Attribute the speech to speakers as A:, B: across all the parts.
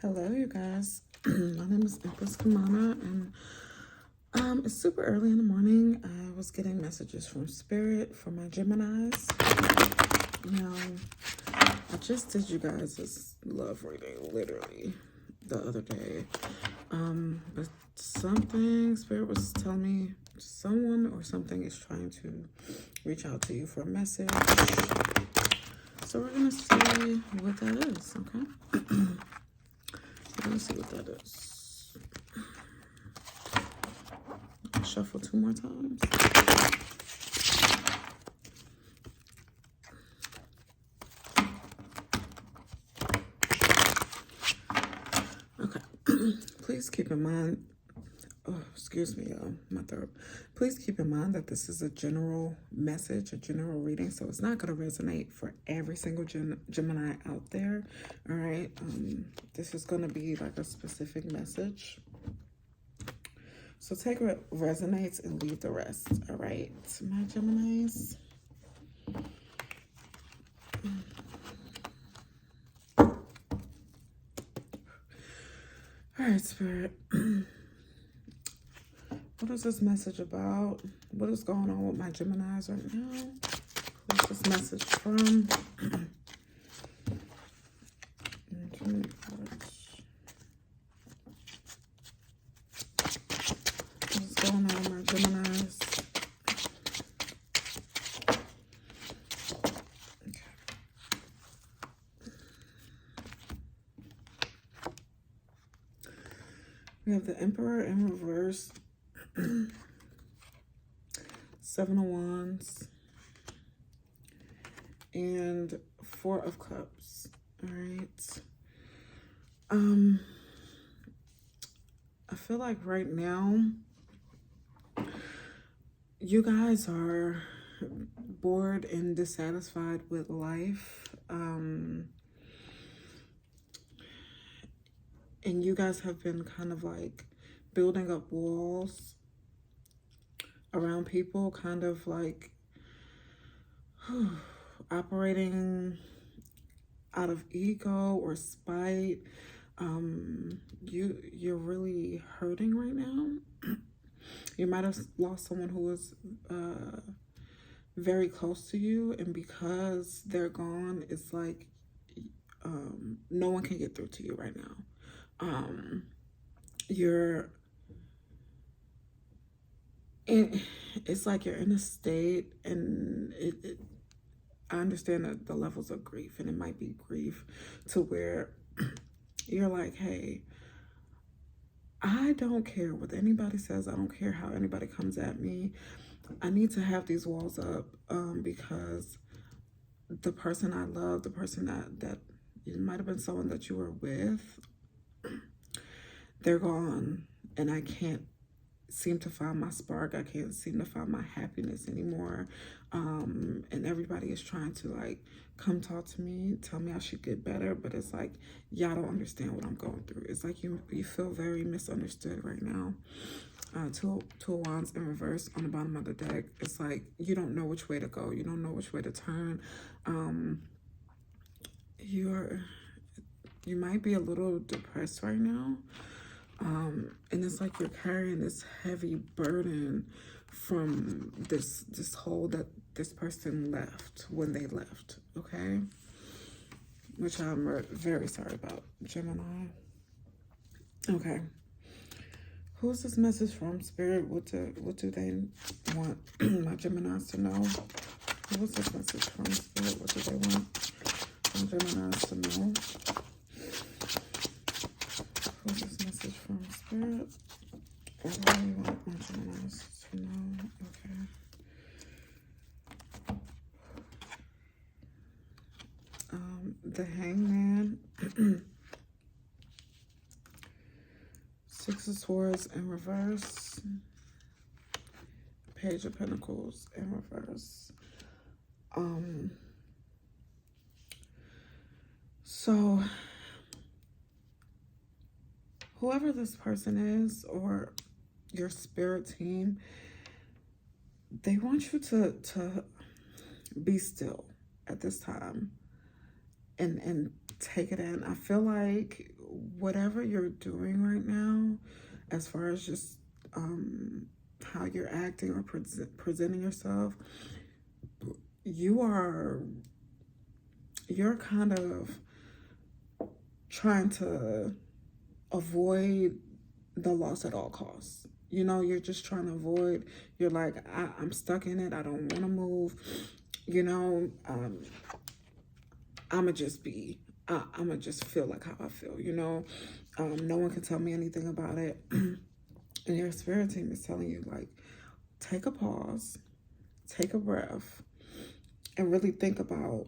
A: Hello, you guys. My name is Empress Kamana, and it's super early in the morning. I was getting messages from Spirit for my Geminis. Now, I just did you guys this love reading literally the other day. But something Spirit was telling me someone or something is trying to reach out to you for a message. So we're gonna see what that is, okay? Let's see what that is. Shuffle 2 more times. Okay. Please keep in mind, excuse me, y'all, my throat. Please keep in mind that this is a general message, a general reading, so it's not going to resonate for every single Gemini out there, all right? This is going to be like a specific message. So take what resonates and leave the rest, all right, my Geminis? All right, Spirit. What is this message about? What is going on with my Geminis right now? What's this message from? Gemini cards. What's going on with my Geminis? Okay. We have the Emperor in reverse. 7 of Wands and 4 of Cups. All right. I feel like right now you guys are bored and dissatisfied with life. And you guys have been kind of like building up walls around people, kind of like operating out of ego or spite. You're really hurting right now. You might have lost someone who was very close to you, and because they're gone, it's like no one can get through to you right now. It's like you're in a state, and I understand that the levels of grief, and it might be grief to where you're like, hey, I don't care what anybody says. I don't care how anybody comes at me. I need to have these walls up because the person I love, the person that it might have been someone that you were with, they're gone, and I can't seem to find my spark. I can't seem to find my happiness anymore. And everybody is trying to like come talk to me, tell me I should get better, but it's like y'all don't understand what I'm going through. It's like you feel very misunderstood right now. Two of Wands in reverse on the bottom of the deck. It's like you don't know which way to go. You don't know which way to turn. You might be a little depressed right now. And it's like you're carrying this heavy burden from this hole that this person left when they left, okay? Which I'm very sorry about, Gemini. Okay. Who's this message from, Spirit? What do they want my Geminis to know? What's this message from, Spirit? What do they want my Geminis to know? What's this message from, Spirit? What do you want my Geminis to know? Okay. The Hangman. 6 of Swords in reverse. Page of Pentacles in reverse. So whoever this person is, or your spirit team, they want you to be still at this time and take it in. I feel like whatever you're doing right now, as far as just how you're acting or presenting yourself, you're kind of trying to avoid the loss at all costs. You know, you're just trying to avoid, you're like, I'm stuck in it. I don't want to move. You know, I'ma just feel like how I feel, you know. No one can tell me anything about it. And your spirit team is telling you, like, take a pause, take a breath, and really think about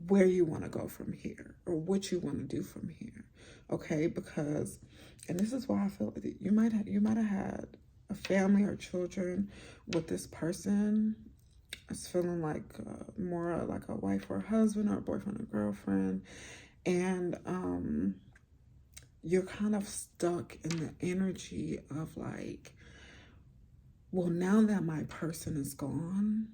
A: where you want to go from here, or what you want to do from here. Okay, because, and this is why I feel like you might have had a family or children with this person. It's feeling like more like a wife or a husband, or a boyfriend or girlfriend, and you're kind of stuck in the energy of like, well, now that my person is gone,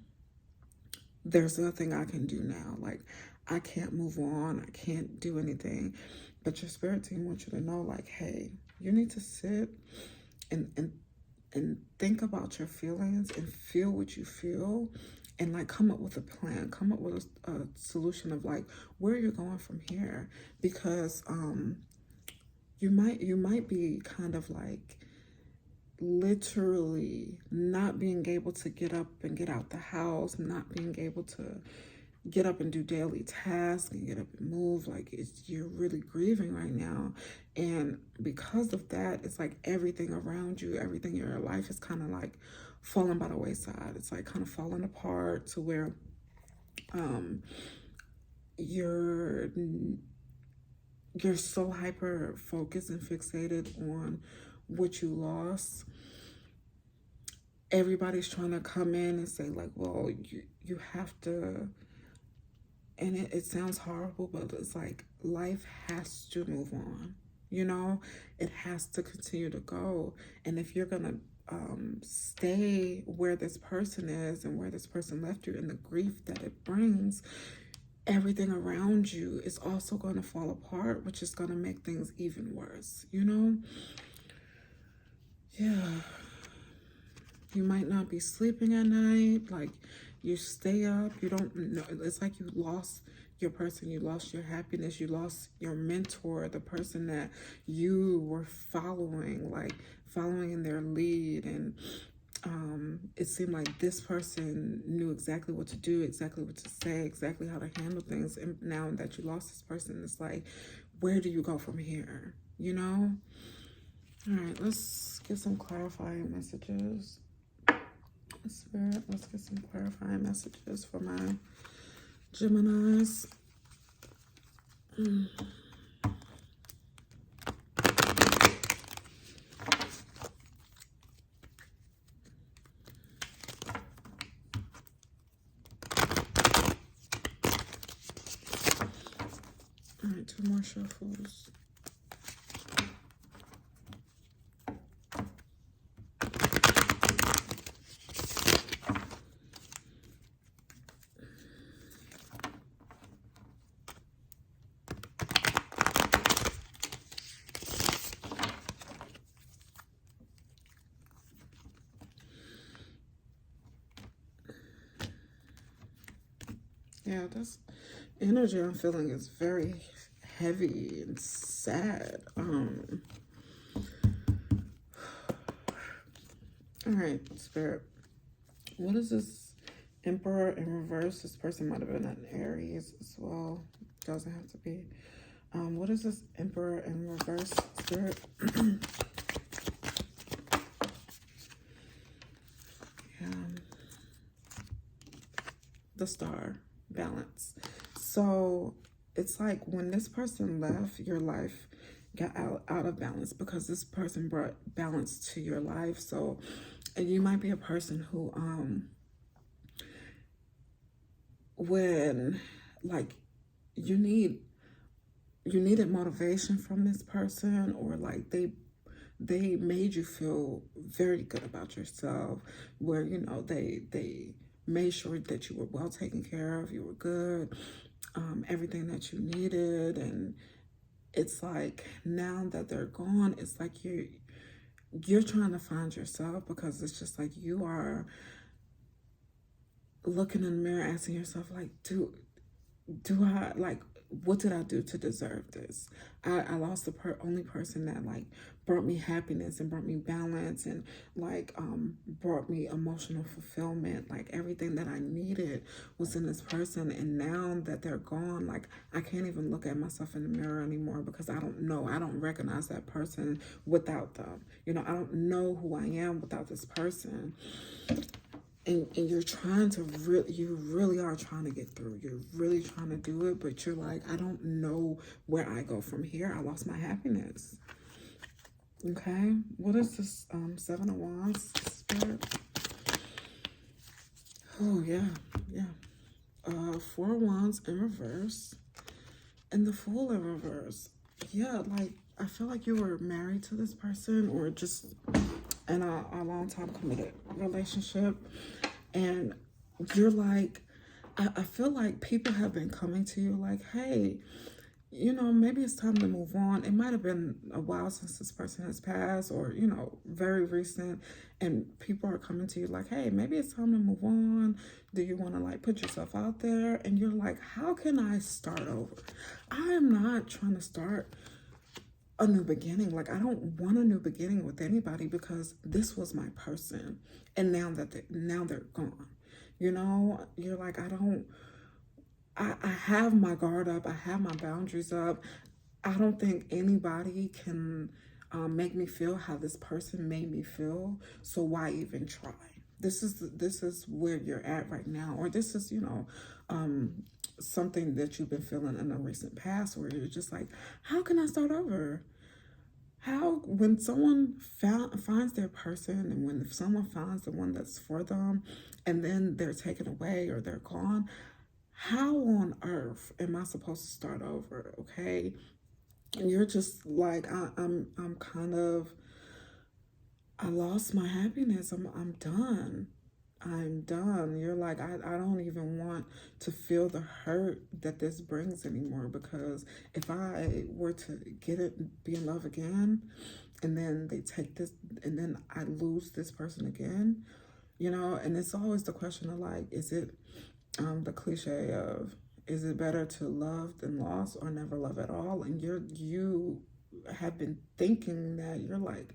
A: there's nothing I can do now. Like, I can't move on. I can't do anything. But your spirit team wants you to know, like, hey, you need to sit and think about your feelings and feel what you feel, and like come up with a plan, come up with a solution of like where you're going from here. Because you might be kind of like literally not being able to get up and get out the house, not being able to get up and do daily tasks and get up and move. Like, you're really grieving right now, and because of that, it's like everything around you, everything in your life is kind of like falling by the wayside. It's like kind of falling apart to where you're so hyper focused and fixated on what you lost. Everybody's trying to come in and say like, well, you have to, and it sounds horrible, but it's like life has to move on. You know, it has to continue to go. And if you're gonna stay where this person is and where this person left you, and the grief that it brings, everything around you is also going to fall apart, which is going to make things even worse, you know? Yeah. You might not be sleeping at night. Like, you stay up. You don't know. It's like you lost your person. You lost your happiness. You lost your mentor, the person that you were following, like following in their lead. And it seemed like this person knew exactly what to do, exactly what to say, exactly how to handle things. And now that you lost this person, it's like, where do you go from here? You know? All right, let's get some clarifying messages. Spirit, let's get some clarifying messages for my Geminis. All right, 2 more shuffles. Yeah, this energy I'm feeling is very heavy and sad. All right, Spirit. What is this Emperor in reverse? This person might have been an Aries as well. Doesn't have to be. What is this Emperor in reverse, Spirit? The Star, balance. So it's like when this person left, your life got out of balance, because this person brought balance to your life. So, and you might be a person who when like you needed motivation from this person, or like they made you feel very good about yourself, where, you know, they made sure that you were well taken care of, you were good, everything that you needed, and it's like now that they're gone, it's like you're trying to find yourself, because it's just like you are looking in the mirror, asking yourself, like, do I, like, what did I do to deserve this? I lost the only person that, like, brought me happiness and brought me balance and, like, brought me emotional fulfillment. Like, everything that I needed was in this person. And now that they're gone, like, I can't even look at myself in the mirror anymore, because I don't recognize that person without them. You know, I don't know who I am without this person. And you're trying to you really are trying to get through. You're really trying to do it, but you're like, I don't know where I go from here. I lost my happiness. Okay, what is this 7 of Wands, Spirit? Oh, yeah. 4 of Wands in reverse and the Fool in reverse. Yeah, like, I feel like you were married to this person, or just in a long time committed relationship, and you're like, I feel like people have been coming to you like, hey, you know, maybe it's time to move on. It might have been a while since this person has passed, or, you know, very recent, and people are coming to you like, hey, maybe it's time to move on. Do you want to, like, put yourself out there? And you're like, how can I start over? I am not trying to start a new beginning. Like, I don't want a new beginning with anybody, because this was my person, and now they're gone. You know, you're like, I have my guard up. I have my boundaries up. I don't think anybody can make me feel how this person made me feel. So why even try? This is where you're at right now, or this is, you know, something that you've been feeling in the recent past, where you're just like, how can I start over? How, when someone finds their person, and when someone finds the one that's for them, and then they're taken away or they're gone, how on earth am I supposed to start over? Okay, and you're just like, I'm kind of, I lost my happiness. I'm done. I'm done. You're like, I don't even want to feel the hurt that this brings anymore, because if I were to be in love again, and then they take this, and then I lose this person again, you know, and it's always the question of, like, is it the cliche of, is it better to love than lost, or never love at all? And you have been thinking that, you're like,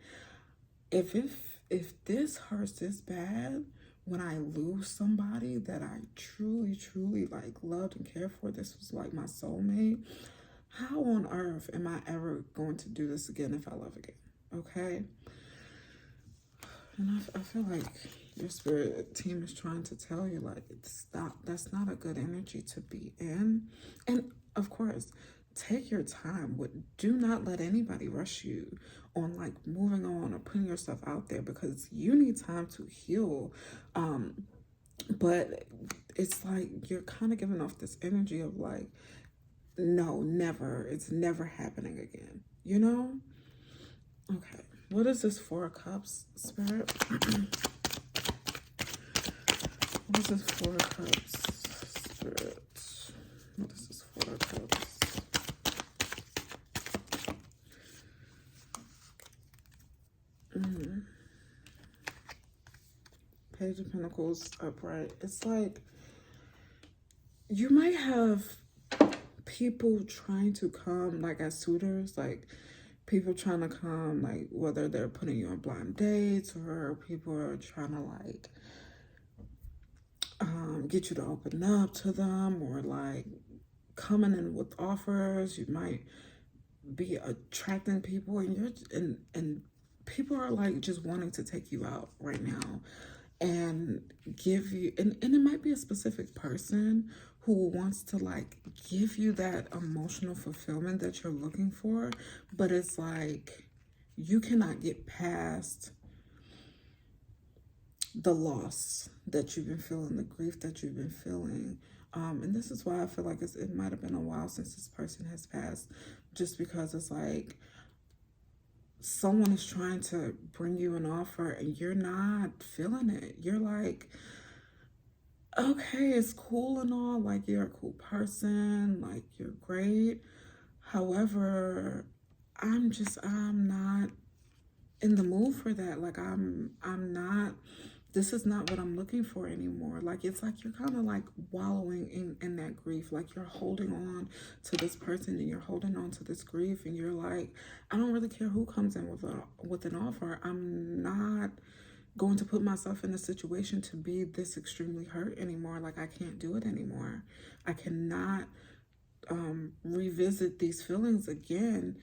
A: if this hurts this bad, when I lose somebody that I truly like loved and cared for, this was like my soulmate, how on earth am I ever going to do this again if I love again? Okay. And I feel like your spirit team is trying to tell you, like, that's not a good energy to be in. And of course, take your time. Do not let anybody rush you on, like, moving on or putting yourself out there, because you need time to heal. But it's like you're kind of giving off this energy of, like, no, never. It's never happening again. You know? Okay. What is this 4 of Cups, Spirit? What is this 4 of Cups, Spirit? What is this 4 of Cups? Page of Pentacles upright. It's like you might have people trying to come, like, as suitors, like people trying to come, like, whether they're putting you on blind dates, or people are trying to, like, get you to open up to them, or, like, coming in with offers. You might be attracting people, and people are, like, just wanting to take you out right now and give you, and it might be a specific person who wants to, like, give you that emotional fulfillment that you're looking for, but it's like you cannot get past the loss that you've been feeling, the grief that you've been feeling. And this is why I feel like it might have been a while since this person has passed, just because it's like someone is trying to bring you an offer and you're not feeling it. You're like, okay, it's cool and all, like, you're a cool person, like, you're great. However, I'm not in the mood for that. Like I'm not, this is not what I'm looking for anymore. Like it's like you're kind of like wallowing in that grief. Like you're holding on to this person and you're holding on to this grief, and you're like, I don't really care who comes in with an offer. I'm not going to put myself in a situation to be this extremely hurt anymore. Like I can't do it anymore. I cannot revisit these feelings again.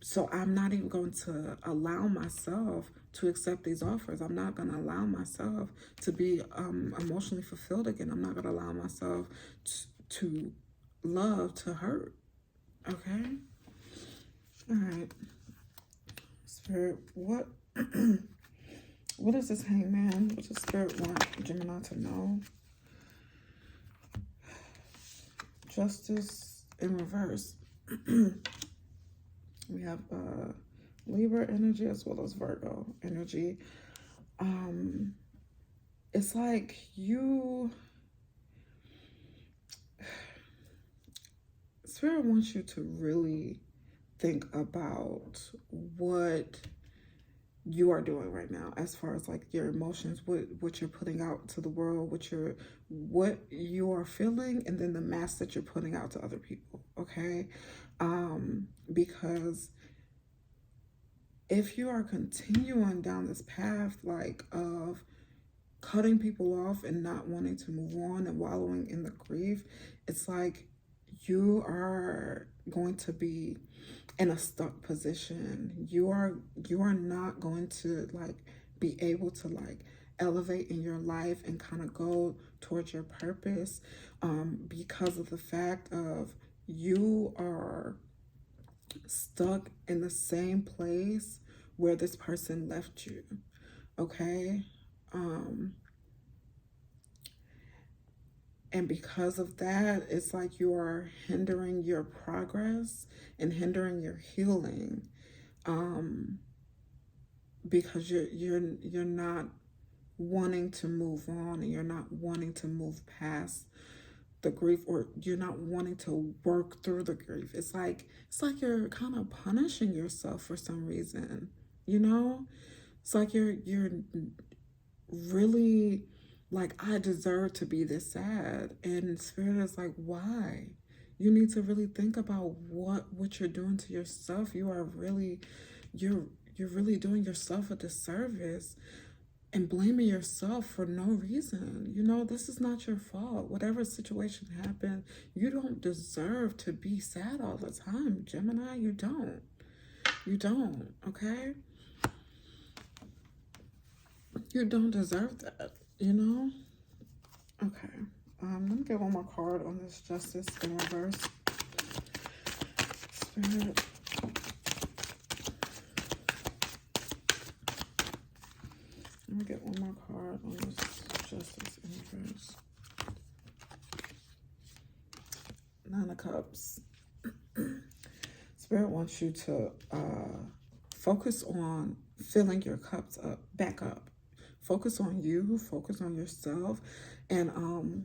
A: So I'm not even going to allow myself to accept these offers. I'm not going to allow myself to be emotionally fulfilled again. I'm not going to allow myself to love to hurt. Okay? All right. Spirit, what what is this hangman? What does Spirit want Gemini to know? Justice in reverse. We have Libra energy as well as Virgo energy. It's like Spirit wants you to really think about what you are doing right now, as far as like your emotions, what you're putting out to the world, what you are feeling, and then the mask that you're putting out to other people. Okay, because if you are continuing down this path like of cutting people off and not wanting to move on and wallowing in the grief, it's like you are going to be in a stuck position. You are not going to like be able to like elevate in your life and kind of go towards your purpose, because of the fact of you are stuck in the same place where this person left you. Okay, and because of that, it's like you are hindering your progress and hindering your healing, because you're not wanting to move on, and you're not wanting to move past the grief, or you're not wanting to work through the grief. It's like you're kind of punishing yourself for some reason, you know? It's like you're really like, I deserve to be this sad. And Spirit is like, why? You need to really think about what you're doing to yourself. You're really doing yourself a disservice and blaming yourself for no reason. You know, this is not your fault. Whatever situation happened, you don't deserve to be sad all the time, Gemini. You don't. You don't, okay? You don't deserve that, you know? Okay. Let me get one more card on this Justice in reverse. Spirit. Let me get one more card on this Justice in reverse. Nine of Cups. Spirit wants you to focus on filling your cups back up. Focus on you, focus on yourself, and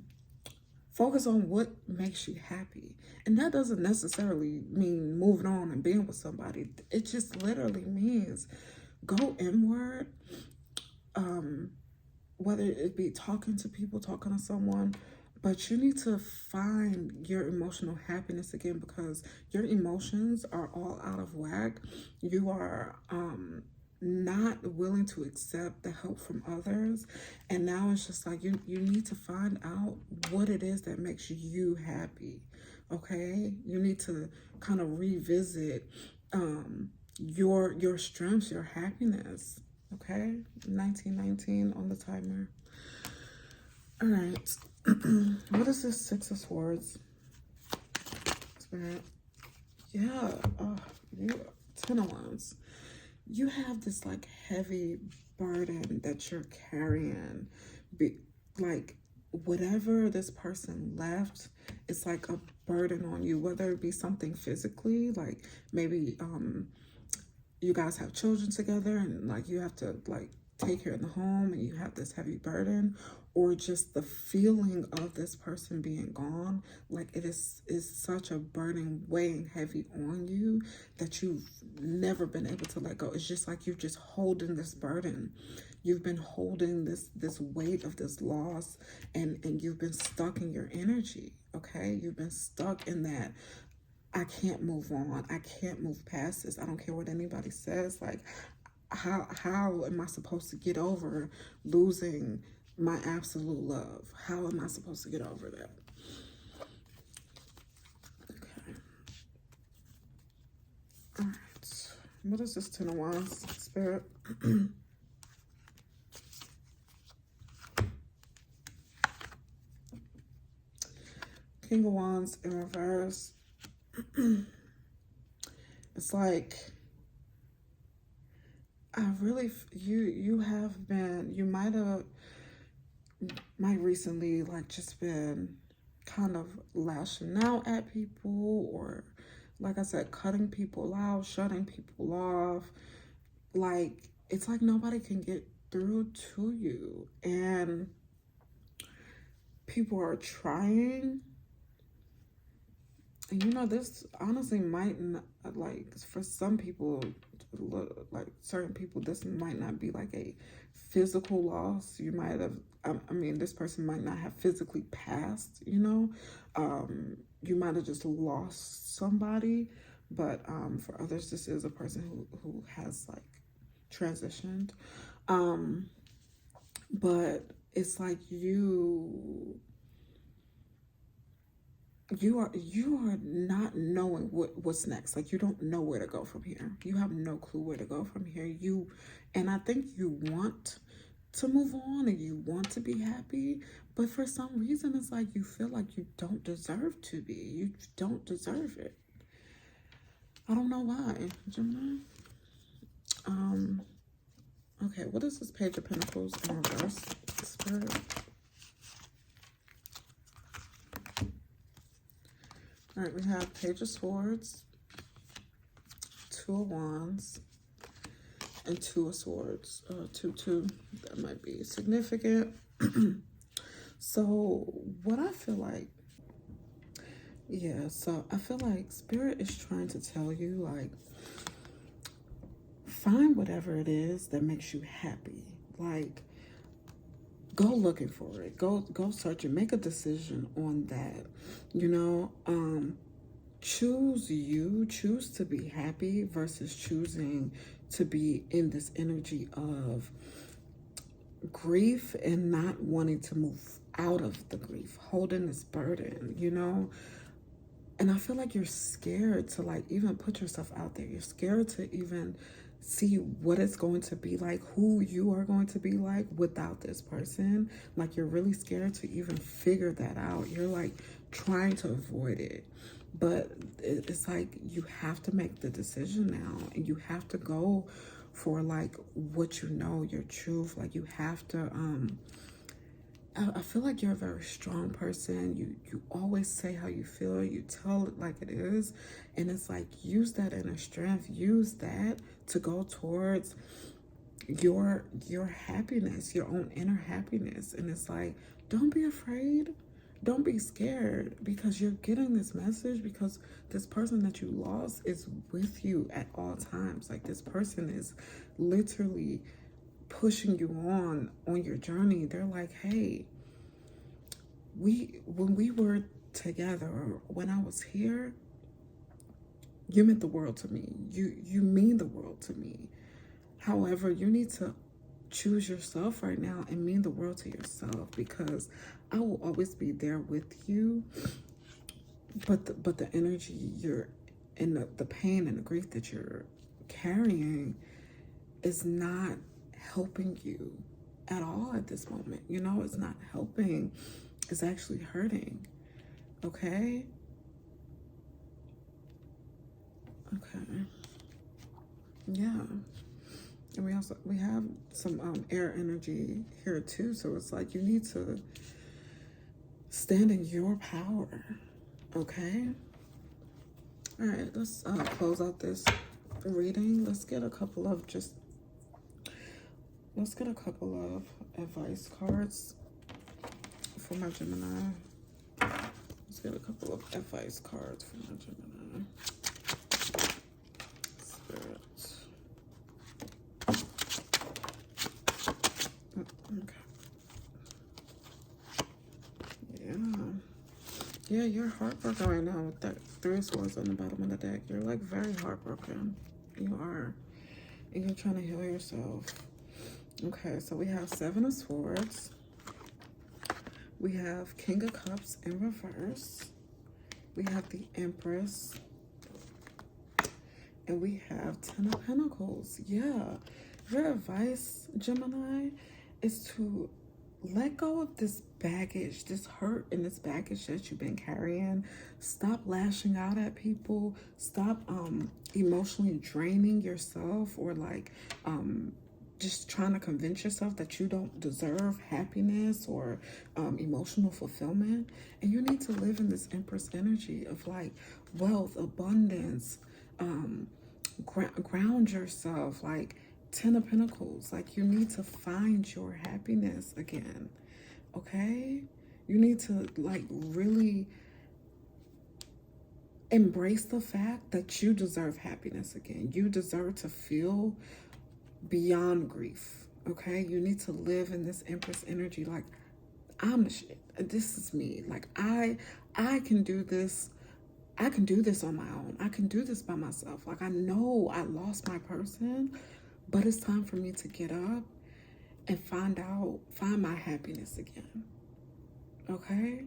A: focus on what makes you happy. And that doesn't necessarily mean moving on and being with somebody. It just literally means go inward, whether it be talking to people, talking to someone, but you need to find your emotional happiness again, because your emotions are all out of whack. You are not willing to accept the help from others, and now it's just like you need to find out what it is that makes you happy. Okay, you need to kind of revisit your strengths, your happiness. Okay, 1919 on the timer. All right. What is this Six of Swords? Spirit. Yeah. You 10 of Wands. You have this like heavy burden that you're carrying. Like whatever this person left, it's like a burden on you, whether it be something physically, like maybe you guys have children together, and like you have to like take care of the home and you have this heavy burden, or just the feeling of this person being gone, like it is such a burden weighing heavy on you that you've never been able to let go. It's just like you're just holding this burden. You've been holding this weight of this loss, and you've been stuck in your energy. Okay, you've been stuck in that. I can't move on. I can't move past this. I don't care what anybody says. Like, how am I supposed to get over losing my absolute love? How am I supposed to get over that? Okay. All right. What is this Ten of Wands, Spirit? King of Wands in reverse. It's like, I really, you have been, you might recently like just been kind of lashing out at people, or like I said, cutting people out, shutting people off. Like, it's like nobody can get through to you, and people are trying. And you know, this honestly might not, like, for some people, like certain people, this might not be like a physical loss. You might have, I mean, this person might not have physically passed, you know. You might have just lost somebody, but for others, this is a person who has like transitioned. But it's like you are not knowing what's next. Like, you don't know where to go from here. You have no clue where to go from here. And I think you want to move on and you want to be happy, but for some reason it's like you feel like you don't deserve to be. You don't deserve it. I don't know why, Gemini. Okay, what is this Page of Pentacles in reverse, Spirit? All right, we have Page of Swords, Two of Wands, and Two of Swords. Two, that might be significant. So what I feel like, so I feel like Spirit is trying to tell you, like, find whatever it is that makes you happy. Like, go looking for it. Go searching. Make a decision on that. You know, choose you. Choose to be happy versus choosing to be in this energy of grief and not wanting to move out of the grief, holding this burden, you know. And I feel like you're scared to like even put yourself out there. You're scared to even see what it's going to be like, who you are going to be like without this person. Like, you're really scared to even figure that out. You're like trying to avoid it. But it's like you have to make the decision now, and you have to go for like what you know, your truth. Like, you have to I feel like you're a very strong person. You always say how you feel. You tell it like it is. And it's like, use that inner strength. Use that to go towards your happiness, your own inner happiness. And it's like, don't be afraid. Don't be scared, because you're getting this message because this person that you lost is with you at all times. Like, this person is literally pushing you on your journey. They're like, hey, when we were together, or when I was here, you meant the world to me. You mean the world to me. However, you need to choose yourself right now and mean the world to yourself, because I will always be there with you. But the energy you're and the pain and the grief that you're carrying is not helping you at all at this moment. You know, it's not helping. It's actually hurting. Okay? Okay. Yeah. And we have some air energy here too. So it's like you need to stand in your power. Okay? All right, let's close out this reading. Let's get a couple of just Let's get a couple of advice cards for my Gemini. Let's get a couple of advice cards for my Gemini. Spirit. Okay. Yeah, you're heartbroken right now with that Three of Swords on the bottom of the deck. You're like very heartbroken. You are. And you're trying to heal yourself. Okay, so we have Seven of Swords. We have King of Cups in reverse. We have the Empress. And we have Ten of Pentacles. Yeah. Your advice, Gemini, is to let go of this baggage, this hurt and this baggage that you've been carrying. Stop lashing out at people. Stop emotionally draining yourself, or like just trying to convince yourself that you don't deserve happiness or emotional fulfillment. And you need to live in this Empress energy of like wealth, abundance, ground yourself, like Ten of Pentacles. Like, you need to find your happiness again, okay? You need to like really embrace the fact that you deserve happiness again. You deserve to feel beyond grief, okay? You need to live in this Empress energy. Like, I'm the shit. This is me. Like, I can do this. I can do this on my own. I can do this by myself. Like, I know I lost my person, but it's time for me to get up and find my happiness again. Okay?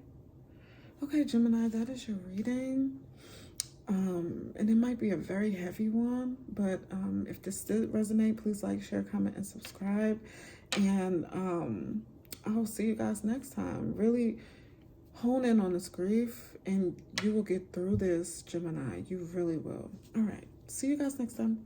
A: Okay, Gemini, that is your reading. And it might be a very heavy one, but if this did resonate, please like, share, comment, and subscribe. And I'll see you guys next time. Really hone in on this grief, and you will get through this, Gemini. You really will. All right. See you guys next time.